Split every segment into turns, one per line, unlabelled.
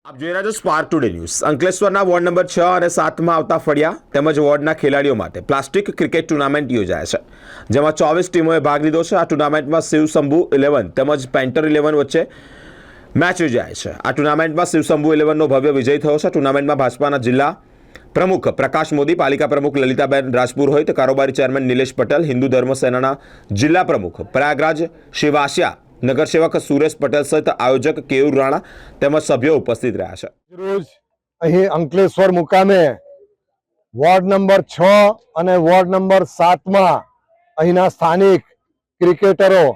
આપ જોઈ રહ્યા છો સ્પાર્ક ટુડે ન્યૂઝ। અંકલેશ્વરના વોર્ડ નંબર 6 અને 7 માં આવતા ફળિયા તેમજ વોર્ડના ખેલાડીઓ માટે પ્લાસ્ટિક ક્રિકેટ ટુર્નામેન્ટ યોજાય છે, જેમાં 24 ટીમોએ ભાગ લીધો છે। આ ટુર્નામેન્ટમાં શિવશંભુ 11 તેમજ પેન્ટર 11 વચ્ચે મેચ યોજાય છે। આ ટુર્નામેન્ટમાં શિવશંભુ 11નો ભવ્ય વિજય થયો છે। ટુર્નામેન્ટમાં ભાજપાના જિલ્લા પ્રમુખ પ્રકાશ મોદી, પાલિકા પ્રમુખ લલિતાબેન રાજપુરોહિત, કારોબારી ચેરમેન નિલેશ પટેલ, હિન્દુ ધર્મ સેનાના જિલ્લા પ્રમુખ પ્રયાગરાજ શિવાસિયા, નગરસેવક સુરેશ પટેલ સહિત આયોજક કેયુર રાણા તેમજ સભ્યો ઉપસ્થિત રહ્યા છે।
રોજ અહીં અંકલેશ્વર મુકામે વોર્ડ નંબર 6 અને વોર્ડ નંબર 7 માં અહીંના સ્થાનિક ક્રિકેટરો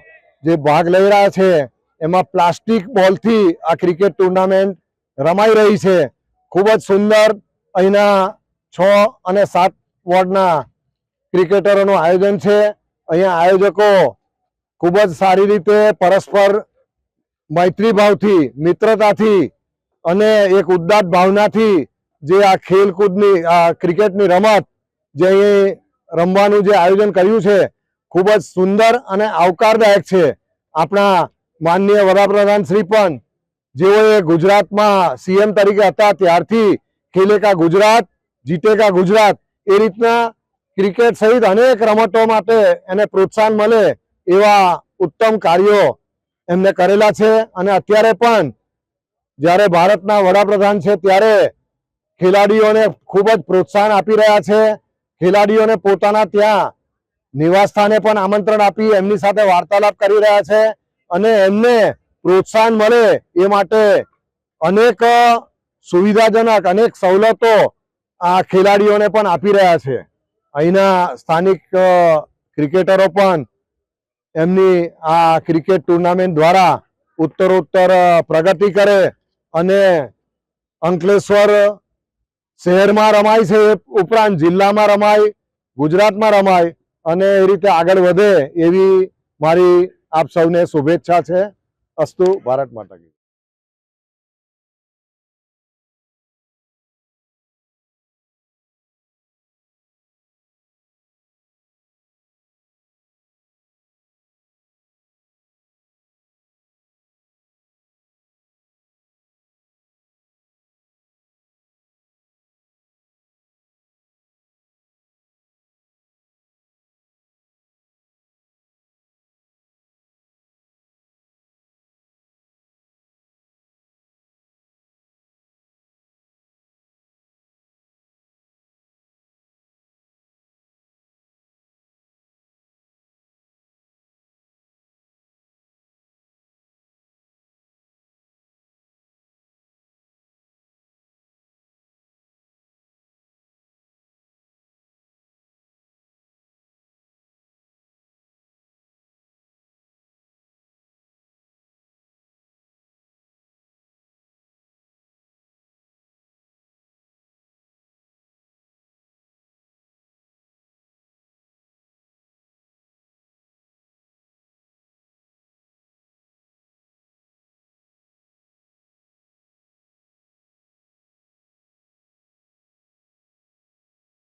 જે ભાગ લઈ રહ્યા છે એમાં પ્લાસ્ટિક બોલથી આ ક્રિકેટ ટુર્નામેન્ટ રમાઈ રહી છે। ખૂબ જ સુંદર અહીંના 6 અને 7 વોર્ડના ક્રિકેટરોનું આયોજન છે। અહીંયા આયોજકો ખૂબ જ સારી રીતે પરસ્પર મૈત્રીભાવથી, મિત્રતાથી અને એક ઉદ્દાત ભાવનાથી જે આ ખેલકૂદની આ ક્રિકેટની રમત જે અહીં રમવાનું જે આયોજન કર્યું છે ખૂબ જ સુંદર અને આવકારદાયક છે। આપણા માનનીય વડાપ્રધાન શ્રી પણ જેઓએ ગુજરાતમાં સીએમ તરીકે હતા ત્યારથી ખેલે કા ગુજરાત જીતે કા ગુજરાત એ રીતના ક્રિકેટ સહિત અનેક રમતો માટે એને પ્રોત્સાહન મળે એવા ઉત્તમ કાર્યો એમને કરેલા છે। અને અત્યારે પણ જ્યારે ભારતના વડાપ્રધાન છે ત્યારે ખેલાડીઓને ખૂબ જ પ્રોત્સાહન આપી રહ્યા છે। ખેલાડીઓને પોતાના ત્યાં નિવાસ સ્થાને પણ આમંત્રણ આપી એમની સાથે વાર્તાલાપ કરી રહ્યા છે અને એમને પ્રોત્સાહન મળે એ માટે અનેક સુવિધાજનક અનેક સવલતો આ ખેલાડીઓને પણ આપી રહ્યા છે। અહીંના સ્થાનિક ક્રિકેટરો પણ એમની આ ક્રિકેટ ટુર્નામેન્ટ દ્વારા ઉત્તરોત્તર પ્રગતિ કરે અને અંકલેશ્વર શહેરમાં રમાય છે એ ઉપરાંત જિલ્લામાં રમાય, ગુજરાતમાં રમાય અને એ રીતે આગળ વધે એવી મારી આપ સૌને શુભેચ્છા છે। અસ્તુ ભારત માતા કી।